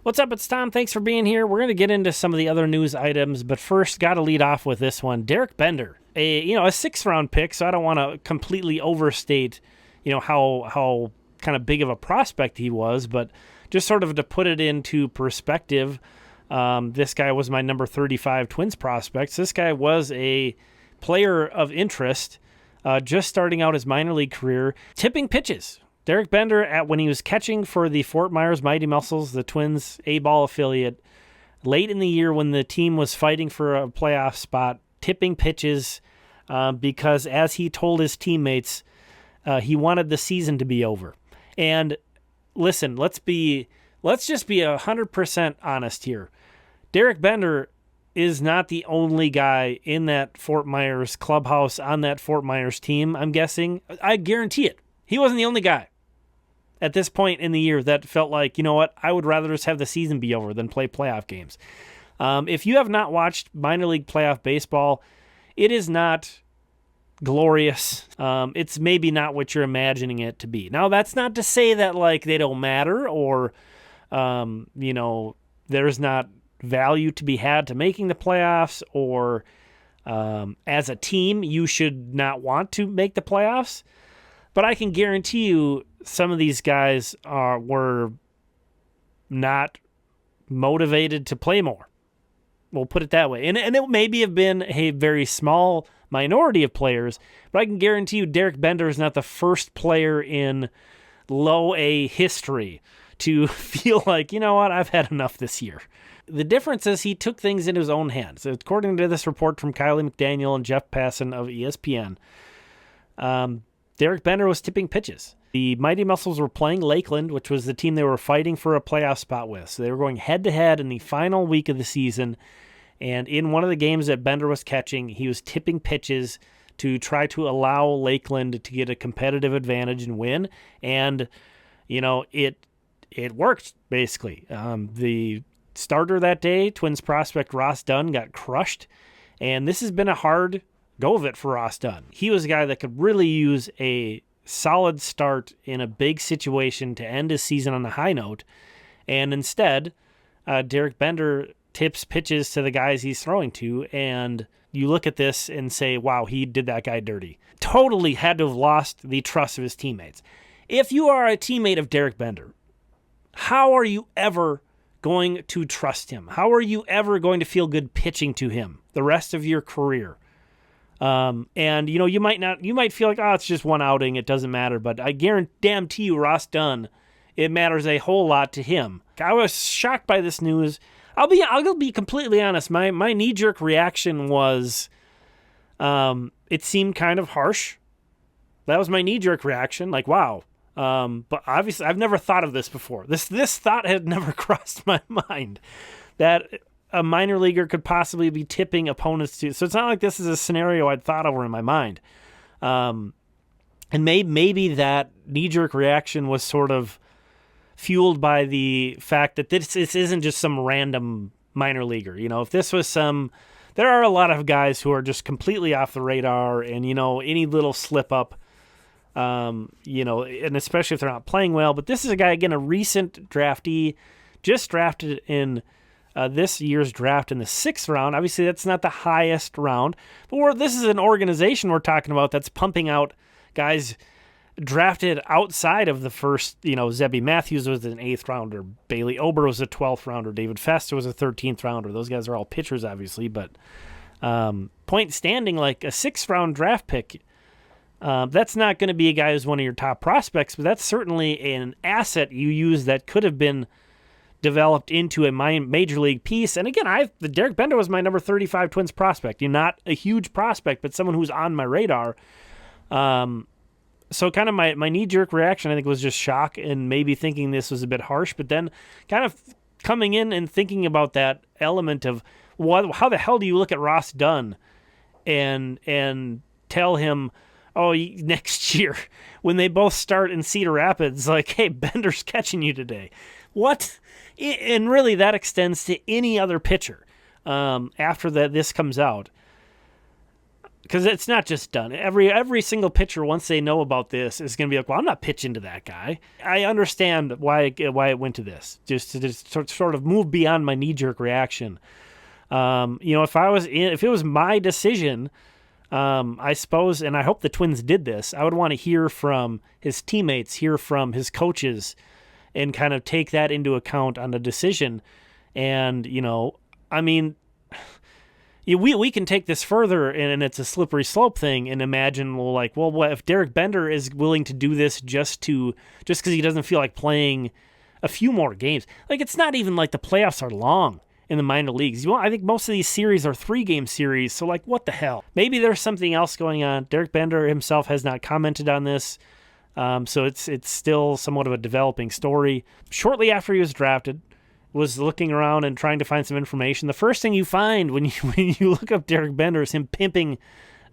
What's up? It's Tom. Thanks for being here. We're going to get into some of the other news items, but first, got to lead off with this one. Derek Bender, a sixth-round pick, so I don't want to completely overstate, how kind of big of a prospect he was, but just sort of to put it into perspective, this guy was my number 35 Twins prospect. So this guy was a player of interest, just starting out his minor league career, tipping pitches. Derek Bender, when he was catching for the Fort Myers Mighty Mussels, the Twins A-ball affiliate, late in the year when the team was fighting for a playoff spot, tipping pitches because, as he told his teammates, he wanted the season to be over. And listen, let's just be 100% honest here. Derek Bender is not the only guy in that Fort Myers clubhouse on that Fort Myers team, I'm guessing. I guarantee it. He wasn't the only guy at this point in the year that felt like, you know what, I would rather just have the season be over than play playoff games. If you have not watched minor league playoff baseball, it is not glorious. It's maybe not what you're imagining it to be. Now, that's not to say that like they don't matter or, there's not value to be had to making the playoffs or as a team, you should not want to make the playoffs. But I can guarantee you some of these guys were not motivated to play more. We'll put it that way. And it maybe have been a very small minority of players, but I can guarantee you Derek Bender is not the first player in low A history to feel like, you know what, I've had enough this year. The difference is he took things into his own hands. According to this report from Kiley, McDaniel, and Jeff Passan of ESPN, Derek Bender was tipping pitches. The Mighty Mussels were playing Lakeland, which was the team they were fighting for a playoff spot with. So they were going head-to-head in the final week of the season. And in one of the games that Bender was catching, he was tipping pitches to try to allow Lakeland to get a competitive advantage and win. And, it worked, basically. The starter that day, Twins prospect Ross Dunn, got crushed. And this has been a hard go of it for Ross Dunn. He was a guy that could really use a solid start in a big situation to end his season on a high note. And instead, Derek Bender tips pitches to the guys he's throwing to. And you look at this and say, wow, he did that guy dirty. Totally had to have lost the trust of his teammates. If you are a teammate of Derek Bender, how are you ever going to trust him? How are you ever going to feel good pitching to him the rest of your career? And you might feel like, it's just one outing, it doesn't matter, but I guarantee you Ross Dunn, it matters a whole lot to him. I was shocked by this news. I'll be completely honest. My knee-jerk reaction was, it seemed kind of harsh. That was my knee-jerk reaction. Like, wow. But obviously I've never thought of this before. This thought had never crossed my mind that a minor leaguer could possibly be tipping opponents to. So it's not like this is a scenario I'd thought over in my mind. And maybe that knee-jerk reaction was sort of fueled by the fact that this isn't just some random minor leaguer. If this was there are a lot of guys who are just completely off the radar and, any little slip up, and especially if they're not playing well. But this is a guy, again, a recent draftee, just drafted in this year's draft in the 6th round. Obviously, that's not the highest round, but this is an organization we're talking about that's pumping out guys drafted outside of the first. Zebby Matthews was an 8th rounder, Bailey Ober was a 12th rounder, David Festa was a 13th rounder. Those guys are all pitchers, obviously, but point standing, like a 6th round draft pick, that's not going to be a guy who's one of your top prospects, but that's certainly an asset you use that could have been developed into a major league piece. And again, Derek Bender was my number 35 Twins prospect. Not a huge prospect, but someone who's on my radar. So kind of my knee-jerk reaction, I think, was just shock and maybe thinking this was a bit harsh, but then kind of coming in and thinking about that element of how the hell do you look at Ross Dunn and tell him, next year when they both start in Cedar Rapids, like, hey, Bender's catching you today. What? And really, that extends to any other pitcher after this comes out. because it's not just done. Every single pitcher, once they know about this, is going to be like, well, I'm not pitching to that guy. I understand why it went to this, just to sort of move beyond my knee-jerk reaction. If it was my decision, I suppose, and I hope the Twins did this, I would want to hear from his teammates, hear from his coaches, and kind of take that into account on the decision. And, we can take this further, and it's a slippery slope thing, and imagine, what if Derek Bender is willing to do this just because he doesn't feel like playing a few more games? It's not even like the playoffs are long in the minor leagues. I think most of these series are 3-game series, so what the hell? Maybe there's something else going on. Derek Bender himself has not commented on this, so it's still somewhat of a developing story. Shortly after he was drafted, was looking around and trying to find some information. The first thing you find when you look up Derek Bender is him pimping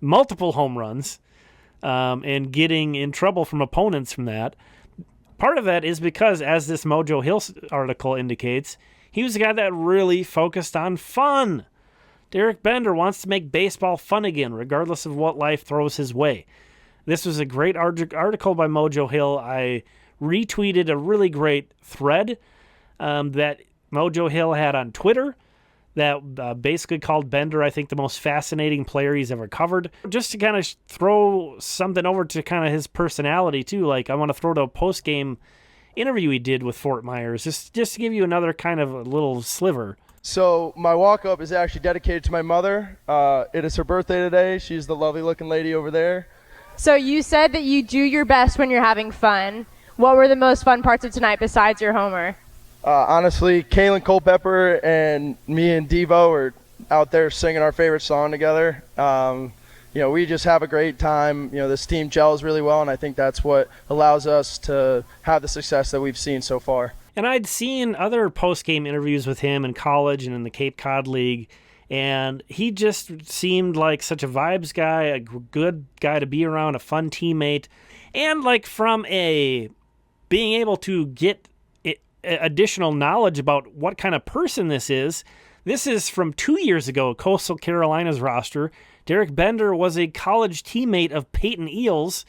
multiple home runs and getting in trouble from opponents from that. Part of that is because, as this Mojo Hill article indicates, he was a guy that really focused on fun. Derek Bender wants to make baseball fun again, regardless of what life throws his way. This was a great article by Mojo Hill. I retweeted a really great thread that Mojo Hill had on Twitter that basically called Bender, I think, the most fascinating player he's ever covered. Just to kind of throw something over to kind of his personality, too. I want to throw to a post-game interview he did with Fort Myers, just to give you another kind of a little sliver. So my walk-up is actually dedicated to my mother. It is her birthday today. She's the lovely-looking lady over there. So you said that you do your best when you're having fun. What were the most fun parts of tonight besides your homer? Honestly, Kaylin Culpepper and me and Devo are out there singing our favorite song together. We just have a great time. This team gels really well, and I think that's what allows us to have the success that we've seen so far. And I'd seen other post-game interviews with him in college and in the Cape Cod League, and he just seemed like such a vibes guy, a good guy to be around, a fun teammate, and from a being able to get additional knowledge about what kind of person this is. This is from 2 years ago, Coastal Carolina's roster. Derek Bender was a college teammate of Peyton Eales,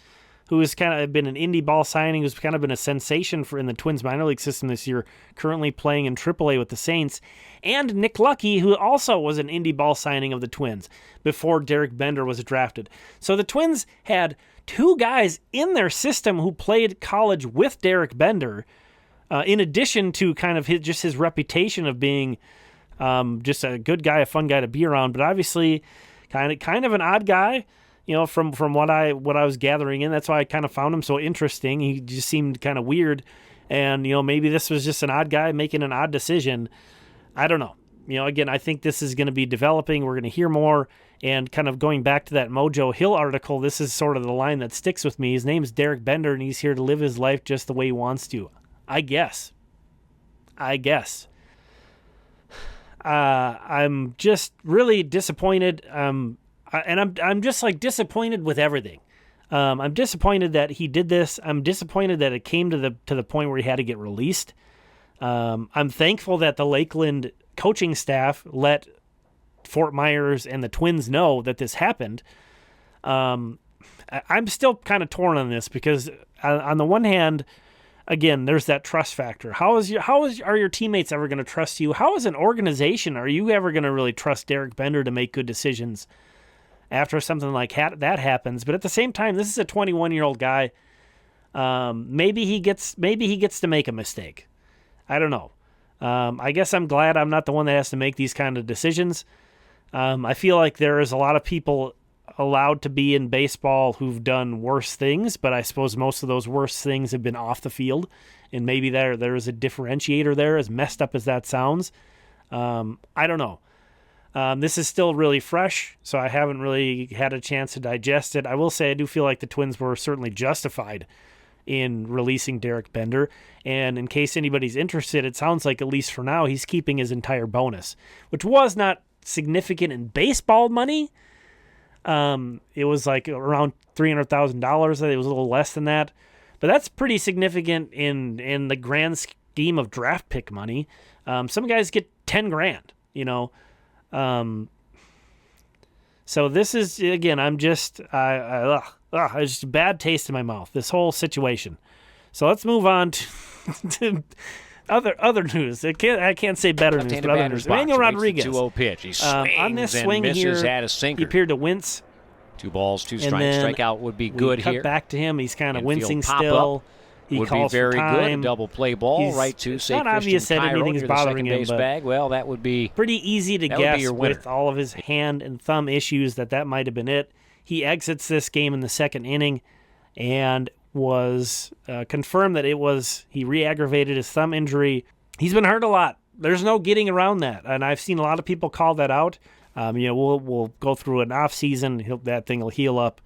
who has kind of been an indie ball signing, who's kind of been a sensation in the Twins minor league system this year, currently playing in AAA with the Saints, and Nick Lucky, who also was an indie ball signing of the Twins before Derek Bender was drafted. So the Twins had 2 guys in their system who played college with Derek Bender, in addition to kind of his reputation of being just a good guy, a fun guy to be around, but obviously kind of an odd guy, from what I was gathering in. That's why I kind of found him so interesting. He just seemed kind of weird, and maybe this was just an odd guy making an odd decision. I don't know. Again, I think this is going to be developing. We're going to hear more, and kind of going back to that Mojo Hill article, this is sort of the line that sticks with me. His name is Derek Bender, and he's here to live his life just the way he wants to. I guess. I'm just really disappointed. And I'm just disappointed with everything. I'm disappointed that he did this. I'm disappointed that it came to the point where he had to get released. I'm thankful that the Lakeland coaching staff let Fort Myers and the Twins know that this happened. I'm still kind of torn on this because on the one hand, again, there's that trust factor. Are your teammates ever going to trust you? How as an organization are you ever going to really trust Derek Bender to make good decisions after something like that happens? But at the same time, this is a 21-year-old guy. Maybe he gets to make a mistake. I don't know. I guess I'm glad I'm not the one that has to make these kind of decisions. I feel like there is a lot of people allowed to be in baseball who've done worse things, but I suppose most of those worst things have been off the field, and maybe there is a differentiator there, as messed up as that sounds. I don't know. This is still really fresh, so I haven't really had a chance to digest it. I will say I do feel like the Twins were certainly justified in releasing Derek Bender, and in case anybody's interested, it sounds like, at least for now, he's keeping his entire bonus, which was not significant in baseball money. It was around $300,000. It was a little less than that, but that's pretty significant in the grand scheme of draft pick money. Some guys get $10,000, So this is, again, I'm just, it's just a bad taste in my mouth, this whole situation. So let's move on to other news. I can't say better news, but other news. Emmanuel Rodriguez. 2-0 pitch. He swings on this swing and misses here, at a sinker. he appeared to wince. 2 balls, 2 strikes. Strikeout would be good cut here. Back to him. He's kind of Infield wincing pop-up still. He would calls be very for time. good. A double play ball right to it's say not obvious that anything is bothering him, but bag. Well, that would be pretty easy to guess with all of his hand and thumb issues that might have been it. He exits this game in the second inning and was confirmed that he re-aggravated his thumb injury. He's been hurt a lot. There's no getting around that, and I've seen a lot of people call that out. We'll go through an off season. That thing will heal up.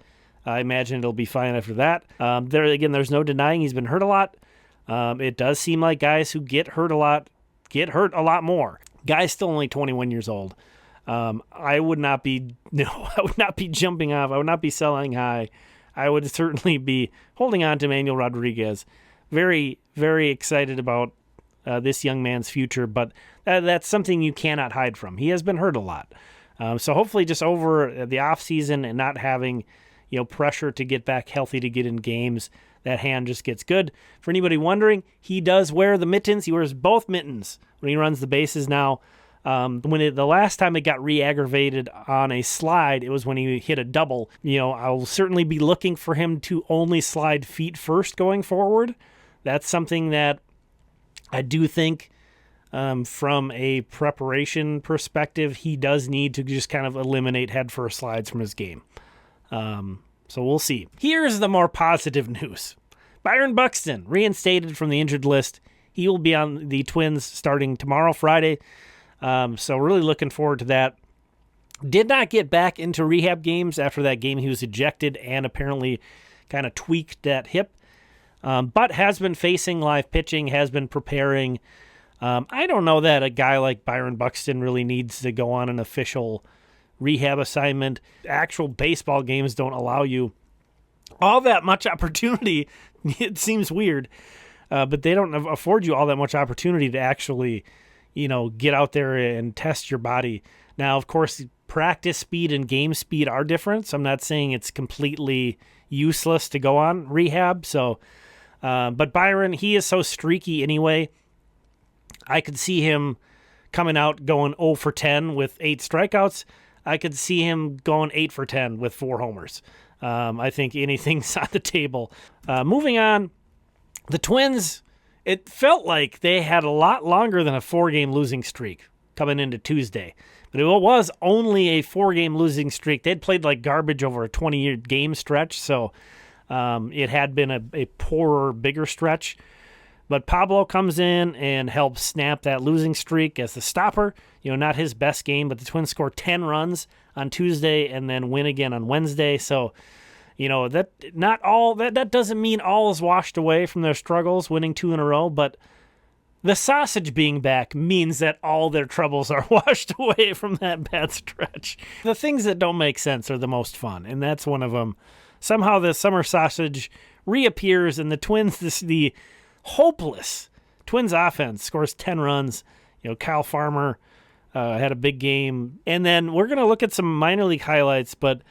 I imagine it'll be fine after that. There's no denying he's been hurt a lot. It does seem like guys who get hurt a lot more. Guy's still only 21 years old. I would not be jumping off. I would not be selling high. I would certainly be holding on to Emmanuel Rodriguez. Very, very excited about this young man's future, but that's something you cannot hide from. He has been hurt a lot. So hopefully just over the off season and not having pressure to get back healthy to get in games, that hand just gets good. For anybody wondering, he does wear the mittens. He wears both mittens when he runs the bases now. The last time it got re-aggravated on a slide, it was when he hit a double. I'll certainly be looking for him to only slide feet first going forward. That's something that I do think from a preparation perspective, he does need to just kind of eliminate head first slides from his game. So we'll see. Here's the more positive news. Byron Buxton, reinstated from the injured list. He will be on the Twins starting tomorrow, Friday. So really looking forward to that. Did not get back into rehab games after that game. He was ejected and apparently kind of tweaked that hip. But has been facing live pitching, has been preparing. I don't know that a guy like Byron Buxton really needs to go on an official rehab assignment. Actual baseball games don't allow you all that much opportunity. It seems weird, but they don't afford you all that much opportunity to actually, get out there and test your body. Now, of course, practice speed and game speed are different. So I'm not saying it's completely useless to go on rehab. So, but Byron, he is so streaky anyway. I could see him coming out going 0 for 10 with 8 strikeouts. I could see him going 8 for 10 with 4 homers. I think anything's on the table. Moving on, the Twins, it felt like they had a lot longer than a 4-game losing streak coming into Tuesday. But it was only a 4-game losing streak. They'd played like garbage over a 20-year game stretch, so it had been a poorer, bigger stretch. But Pablo comes in and helps snap that losing streak as the stopper. Not his best game, but the Twins score 10 runs on Tuesday and then win again on Wednesday. So, that doesn't mean all is washed away from their struggles, winning 2 in a row, but the sausage being back means that all their troubles are washed away from that bad stretch. The things that don't make sense are the most fun, and that's one of them. Somehow the summer sausage reappears, and the Twins, the hopeless Twins offense scores 10 runs. Kyle Farmer had a big game. And then we're going to look at some minor league highlights. But,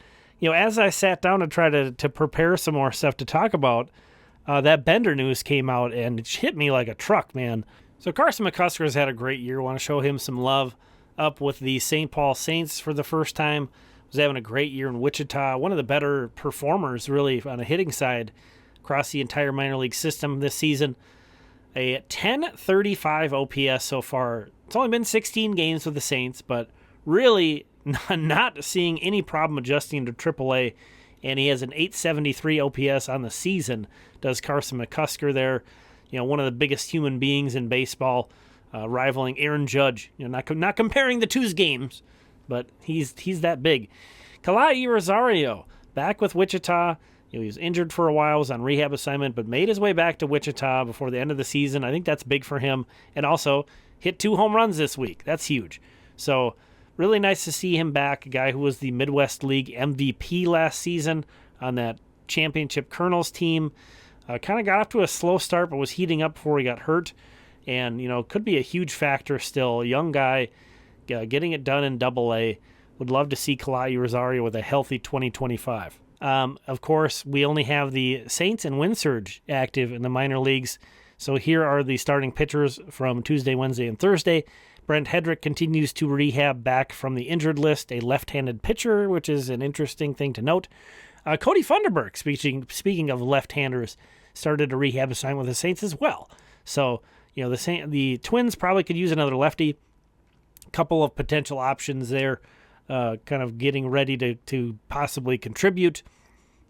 as I sat down to try to prepare some more stuff to talk about, that Bender news came out and it hit me like a truck, man. So Carson McCusker has had a great year. Want to show him some love up with the St. Paul Saints for the first time. Was having a great year in Wichita. One of the better performers, really, on a hitting side across the entire minor league system this season. A 1035 OPS so far. It's only been 16 games with the Saints, but really not seeing any problem adjusting to AAA. And he has an 873 OPS on the season, does Carson McCusker there. One of the biggest human beings in baseball, rivaling Aaron Judge. Not comparing the two's games, but he's that big. Kiley Rosario, back with Wichita. He was injured for a while, was on rehab assignment, but made his way back to Wichita before the end of the season. I think that's big for him. And also hit 2 home runs this week. That's huge. So really nice to see him back, a guy who was the Midwest League MVP last season on that championship Colonels team. Kind of got off to a slow start, but was heating up before he got hurt. And, could be a huge factor still. A young guy getting it done in Double-A. Would love to see Kiley Rosario with a healthy 2025. Of course, we only have the Saints and Windsurge active in the minor leagues. So here are the starting pitchers from Tuesday, Wednesday, and Thursday. Brent Hedrick continues to rehab back from the injured list, a left-handed pitcher, which is an interesting thing to note. Cody Funderburk, speaking of left-handers, started a rehab assignment with the Saints as well. So, the Twins probably could use another lefty. A couple of potential options there, kind of getting ready to possibly contribute.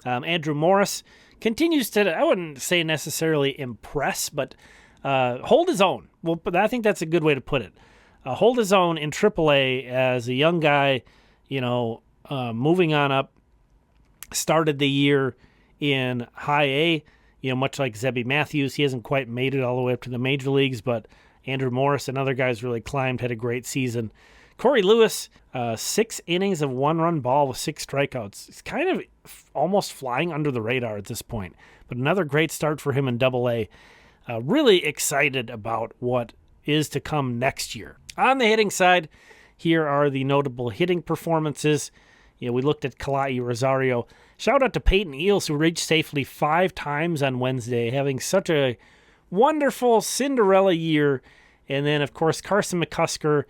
Andrew Morris continues to, I wouldn't say necessarily impress, but hold his own. Well, but I think that's a good way to put it. Hold his own in AAA as a young guy, moving on up. Started the year in High A, much like Zebby Matthews. He hasn't quite made it all the way up to the major leagues, but Andrew Morris and other guys really climbed, had a great season. Corey Lewis, 6 innings of 1-run ball with 6 strikeouts. He's kind of almost flying under the radar at this point, but another great start for him in Double-A. Really excited about what is to come next year. On the hitting side, here are the notable hitting performances. We looked at Kiley Rosario. Shout out to Peyton Eels, who reached safely 5 times on Wednesday, having such a wonderful Cinderella year. And then, of course, Carson McCusker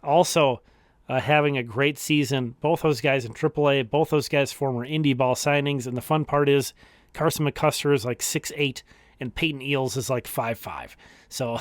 also having a great season. Both those guys in AAA, both those guys former indie ball signings. And the fun part is Carson McCusker is like 6'8", and Peyton Eels is like 5'5". So,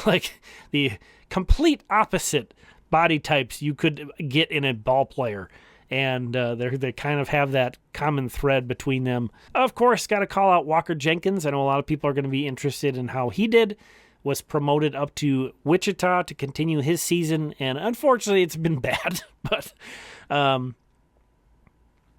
the complete opposite body types you could get in a ball player. And they kind of have that common thread between them. Of course, got to call out Walker Jenkins. I know a lot of people are going to be interested in how he did. Was promoted up to Wichita to continue his season, and unfortunately it's been bad. But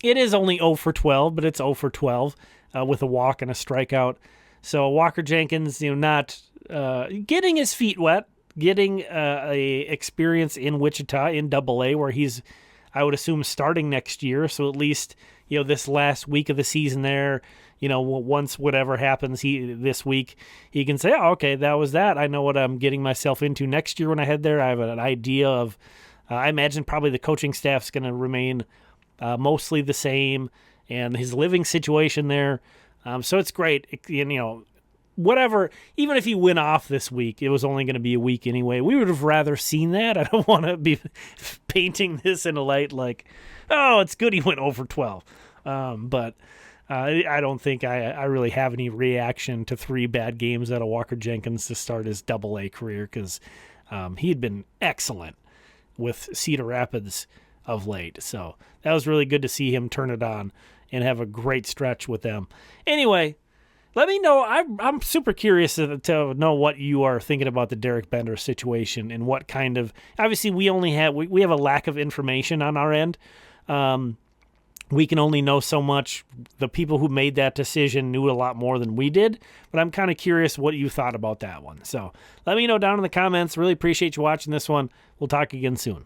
it is only 0 for 12, but it's 0 for 12 with a walk and a strikeout. So Walker Jenkins, not getting his feet wet, getting a experience in Wichita in Double-A, where he's, I would assume, starting next year. So at least, this last week of the season there, once whatever happens this week, he can say, oh, okay, that was that. I know what I'm getting myself into next year when I head there. I have an idea of, I imagine probably the coaching staff's going to remain mostly the same, and his living situation there. So it's great. Whatever, even if he went off this week, it was only going to be a week anyway. We would have rather seen that. I don't want to be painting this in a light like, oh, it's good he went over 12. But I don't think I really have any reaction to 3 bad games out of Walker Jenkins to start his Double-A career, because he had been excellent with Cedar Rapids of late. So that was really good to see him turn it on and have a great stretch with them. Anyway, let me know. I'm super curious to know what you are thinking about the Derek Bender situation and what kind of. Obviously, we have a lack of information on our end. We can only know so much. The people who made that decision knew a lot more than we did, but I'm kind of curious what you thought about that one. So let me know down in the comments. Really appreciate you watching this one. We'll talk again soon.